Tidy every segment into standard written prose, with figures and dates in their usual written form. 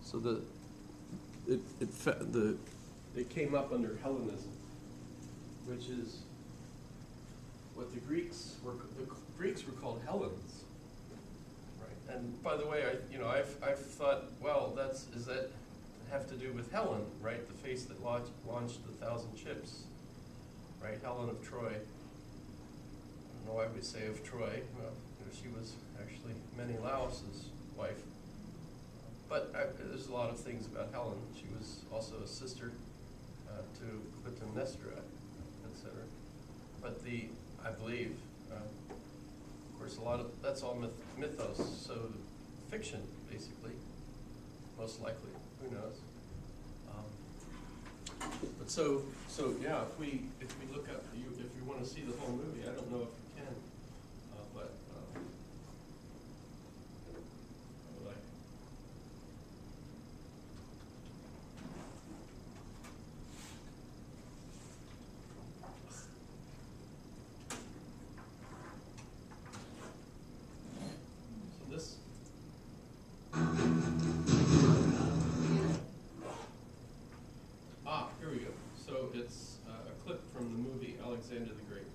So it came up under Hellenism, which is what the Greeks were called Hellenes, right? And by the way, I've thought, well, does that have to do with Helen, right? The face that launched the 1,000 ships, right? Helen of Troy. I don't know why we say of Troy. Well, she was actually Menelaus's wife. But there's a lot of things about Helen. She was also a sister to Clytemnestra, etc. But I believe, of course, that's all mythos, so fiction, basically, most likely. Who knows? But so yeah. If we look up, if you want to see the whole movie, I don't know if you can, but. Here we go. So it's a clip from the movie Alexander the Great.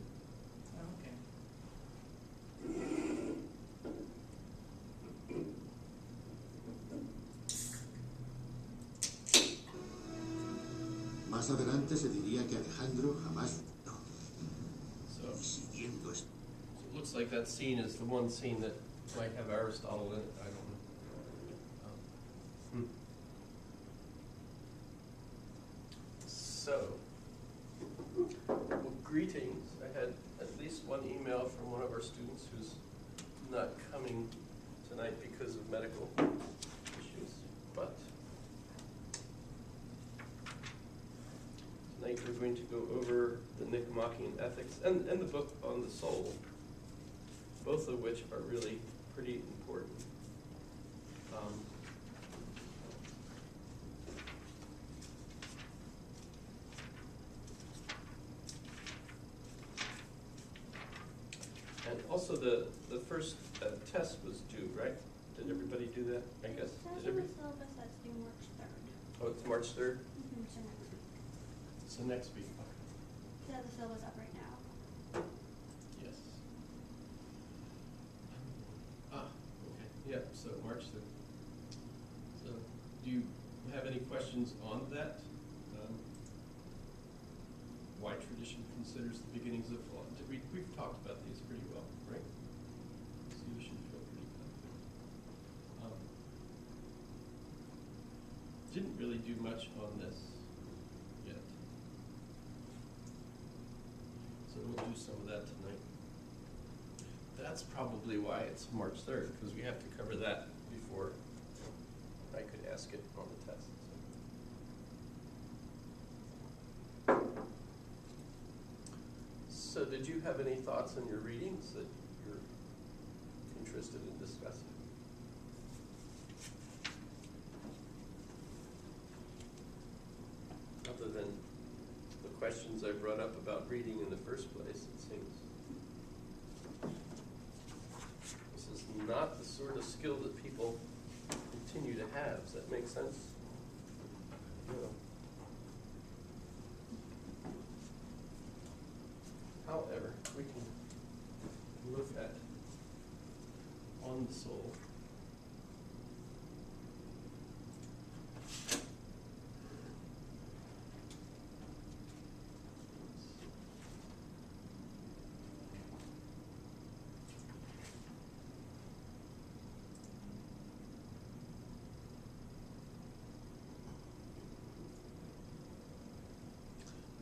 Más adelante se diría que Alejandro jamás. So it looks like that scene is the one scene that might have Aristotle in it. I don't know. So, well, greetings. I had at least one email from one of our students who's not coming tonight because of medical issues, but tonight we're going to go over the Nicomachean Ethics and the book on the soul, both of which are really pretty important. And also the first test was due, right? Did everybody do that, I guess? The syllabus that's due March 3rd. Oh, it's March 3rd? Mm-hmm, so next week. So next week. So the syllabus up right now. Yes. Okay. Yeah, so March 3rd. So do you have any questions on that? Why tradition considers the beginnings of philosophy? We've talked about these pretty well, right? So you should feel pretty confident. Didn't really do much on this yet. So we'll do some of that tonight. That's probably why it's March 3rd, because we have to cover that before I could ask it on the test. So did you have any thoughts on your readings that you're interested in discussing? Other than the questions I brought up about reading in the first place, it seems. This is not the sort of skill that people continue to have. Does that make sense? No. However, we can look at on the soul.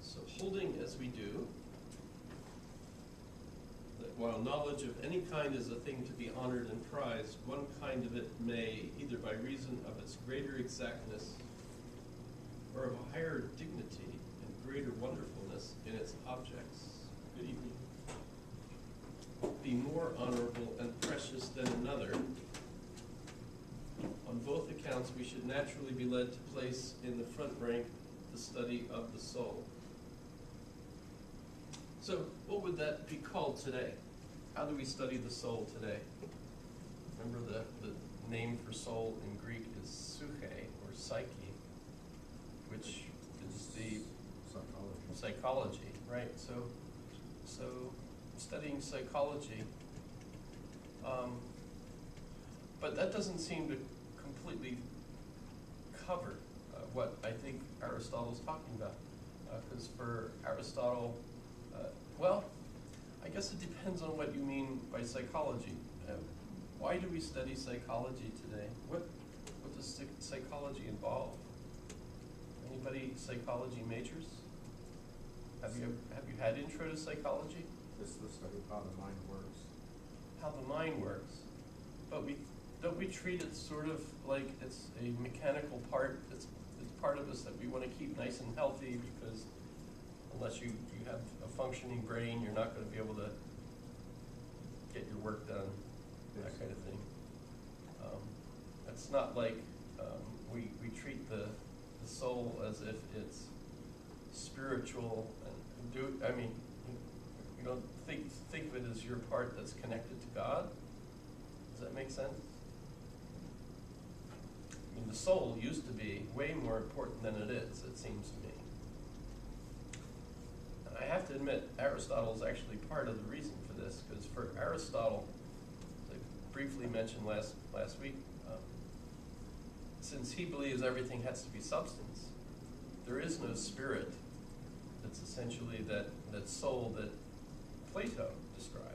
So holding as we do, while knowledge of any kind is a thing to be honored and prized, one kind of it may, either by reason of its greater exactness or of a higher dignity and greater wonderfulness in its objects, good evening, be more honorable and precious than another. On both accounts, we should naturally be led to place in the front rank the study of the soul. So what would that be called today? How do we study the soul today? Remember the name for soul in Greek is psyche, psyche, which is the psychology, right? So studying psychology, but that doesn't seem to completely cover what I think Aristotle's talking about. Because for Aristotle, well, I guess it depends on what you mean by psychology. Why do we study psychology today? What does psychology involve? Anybody psychology majors? Have you had intro to psychology? This is the study of how the mind works. How the mind works, but don't we treat it sort of like it's a mechanical part? It's part of us that we want to keep nice and healthy, because unless you have a functioning brain, you're not going to be able to get your work done, that kind of thing. It's not like we treat the soul as if it's spiritual and you don't think of it as your part that's connected to God. Does that make sense? I mean, the soul used to be way more important than it is, it seems to me. And I have to admit, Aristotle is actually part of the reason for this, because for Aristotle, as I briefly mentioned last week, since he believes everything has to be substance, there is no spirit. It's essentially that soul that Plato describes.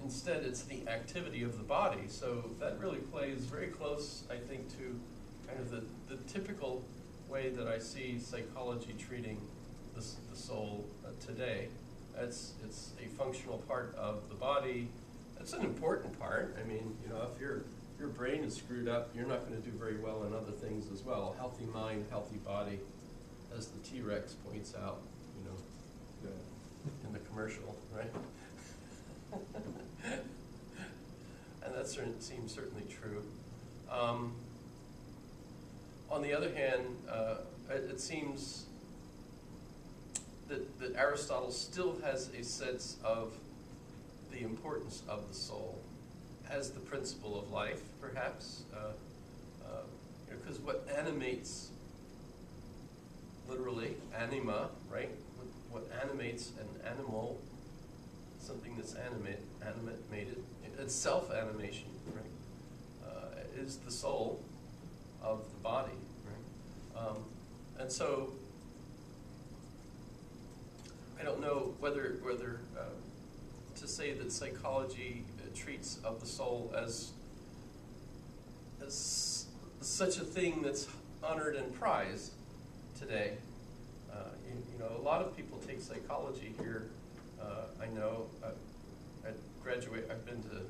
Instead, it's the activity of the body. So that really plays very close, I think, to kind of the typical way that I see psychology treating the soul today. It's a functional part of the body. It's an important part. I mean, if your brain is screwed up, you're not going to do very well in other things as well. Healthy mind, healthy body, as the T-Rex points out, in the commercial, right? And that seems certainly true. On the other hand, it seems that Aristotle still has a sense of the importance of the soul as the principle of life, perhaps, because what animates, literally, anima, right? What animates an animal, something that's animated, it's self-animation, right? Is the soul of the body, right? And so, I don't know whether to say that psychology treats of the soul as such a thing that's honored and prized today. A lot of people take psychology here. I know I've been to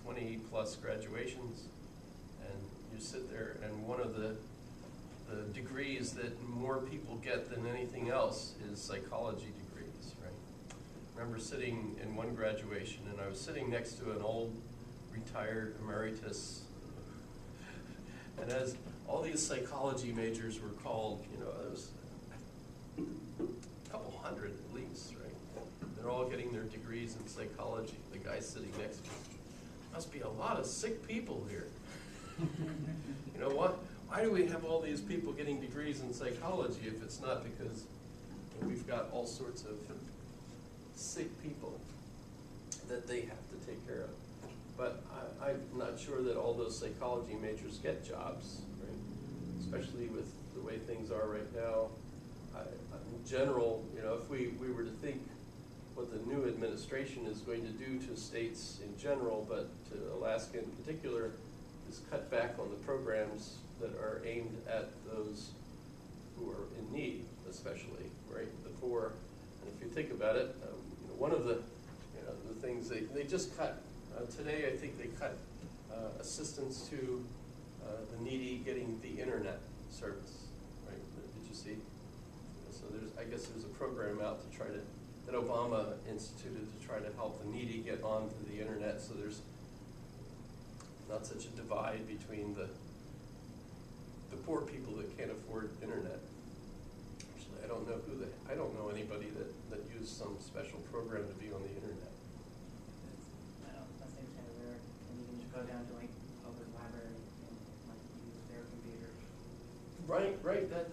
20 plus graduations, and you sit there, and one of the degrees that more people get than anything else is psychology degrees, right? I remember sitting in one graduation, and I was sitting next to an old retired emeritus, and as all these psychology majors were called, there was a couple hundred at least, right? They're all getting their degrees in psychology. The guy sitting next to me, must be a lot of sick people here. Why do we have all these people getting degrees in psychology if it's not because we've got all sorts of sick people that they have to take care of? But I'm not sure that all those psychology majors get jobs, right? Especially with the way things are right now. In general, if we were to think what the new administration is going to do to states in general, but to Alaska in particular, is cut back on the programs that are aimed at those who are in need, especially, right? The poor. And if you think about it, one of the things they just cut, today I think they cut assistance to the needy getting the internet service, right? Did you see? So I guess there's a program out that Obama instituted to try to help the needy get onto the internet, so there's not such a divide between the poor people that can't afford internet. Actually, I don't know anybody that used some special program to be on the internet. That seems kind of rare. And you can just go down to like public library and use their computers. Right, right, that,